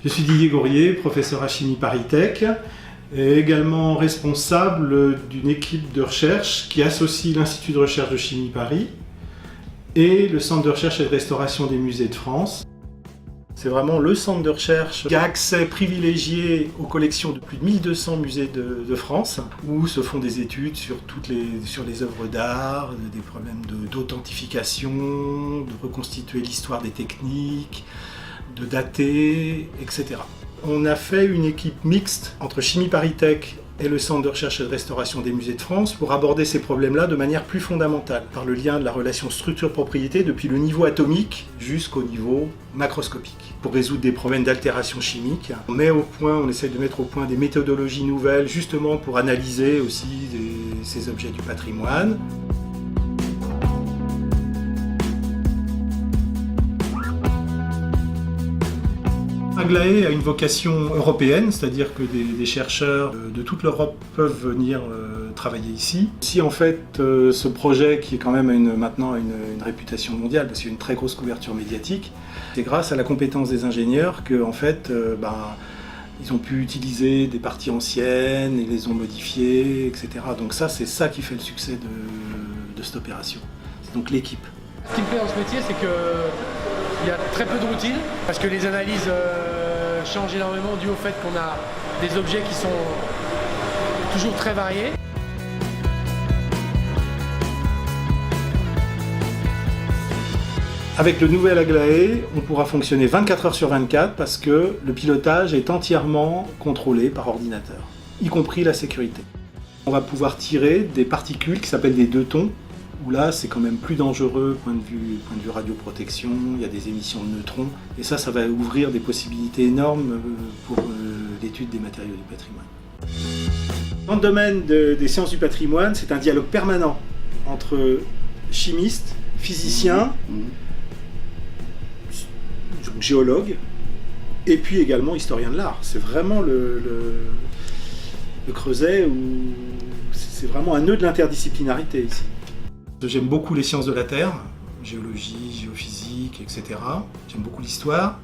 Je suis Didier Gourrier, professeur à Chimie ParisTech, et également responsable d'une équipe de recherche qui associe l'Institut de recherche de Chimie Paris et le Centre de recherche et de restauration des musées de France. C'est vraiment le centre de recherche qui a accès privilégié aux collections de plus de 1200 musées de France, où se font des études sur les œuvres d'art, des problèmes d'authentification, de reconstituer l'histoire des techniques, de dater, etc. On a fait une équipe mixte entre Chimie ParisTech et le Centre de recherche et de restauration des musées de France pour aborder ces problèmes-là de manière plus fondamentale, par le lien de la relation structure-propriété depuis le niveau atomique jusqu'au niveau macroscopique. Pour résoudre des problèmes d'altération chimique, on essaie de mettre au point des méthodologies nouvelles justement pour analyser aussi ces objets du patrimoine. Aglaé a une vocation européenne, c'est-à-dire que des chercheurs de toute l'Europe peuvent venir travailler ici. Si en fait ce projet, qui est quand même maintenant une réputation mondiale, parce qu'il y a une très grosse couverture médiatique, c'est grâce à la compétence des ingénieurs qu'en fait ils ont pu utiliser des parties anciennes et les ont modifiées, etc. Donc c'est ça qui fait le succès de cette opération. C'est donc l'équipe. Ce qui me plaît dans ce métier, c'est qu'il y a très peu de routine, parce que les analyses changent énormément dû au fait qu'on a des objets qui sont toujours très variés. Avec le nouvel Aglaé, on pourra fonctionner 24 heures sur 24 parce que le pilotage est entièrement contrôlé par ordinateur, y compris la sécurité. On va pouvoir tirer des particules qui s'appellent des deutons, où là c'est quand même plus dangereux point de vue radioprotection, il y a des émissions de neutrons, et ça va ouvrir des possibilités énormes pour l'étude des matériaux du patrimoine. Dans le domaine des sciences du patrimoine, c'est un dialogue permanent entre chimistes, physiciens, donc géologues, et puis également historiens de l'art. C'est vraiment le creuset où c'est vraiment un nœud de l'interdisciplinarité ici. J'aime beaucoup les sciences de la Terre, géologie, géophysique, etc. J'aime beaucoup l'histoire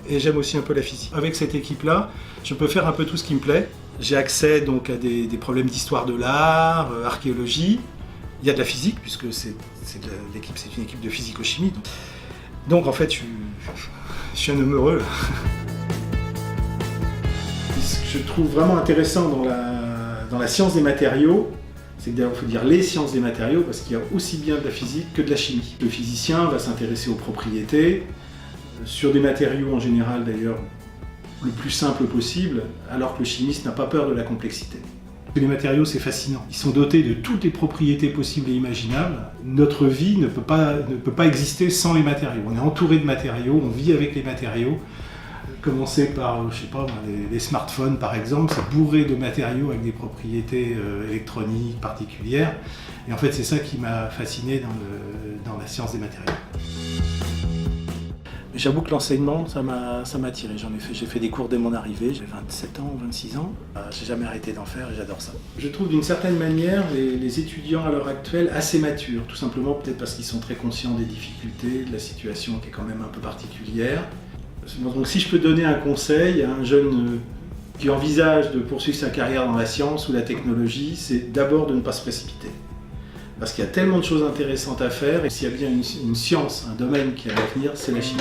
et j'aime aussi un peu la physique. Avec cette équipe-là, je peux faire un peu tout ce qui me plaît. J'ai accès donc à des problèmes d'histoire de l'art, archéologie. Il y a de la physique puisque c'est une équipe de physico-chimie. Donc en fait, je suis un homme heureux. Ce que je trouve vraiment intéressant dans la science des matériaux, c'est que d'ailleurs il faut dire les sciences des matériaux parce qu'il y a aussi bien de la physique que de la chimie. Le physicien va s'intéresser aux propriétés, sur des matériaux en général d'ailleurs le plus simple possible, alors que le chimiste n'a pas peur de la complexité. Les matériaux c'est fascinant, ils sont dotés de toutes les propriétés possibles et imaginables. Notre vie ne peut pas exister sans les matériaux. On est entouré de matériaux, on vit avec les matériaux. Commencer par, je sais pas, les smartphones par exemple, c'est bourré de matériaux avec des propriétés électroniques particulières. Et en fait, c'est ça qui m'a fasciné dans la science des matériaux. Mais j'avoue que l'enseignement, ça m'a attiré. J'ai fait des cours dès mon arrivée, j'ai 27 ans ou 26 ans. J'ai jamais arrêté d'en faire et j'adore ça. Je trouve d'une certaine manière les étudiants à l'heure actuelle assez matures, tout simplement peut-être parce qu'ils sont très conscients des difficultés, de la situation qui est quand même un peu particulière. Donc si je peux donner un conseil à un jeune qui envisage de poursuivre sa carrière dans la science ou la technologie, c'est d'abord de ne pas se précipiter. Parce qu'il y a tellement de choses intéressantes à faire, et s'il y a bien une science, un domaine qui a à l'avenir, c'est la chimie.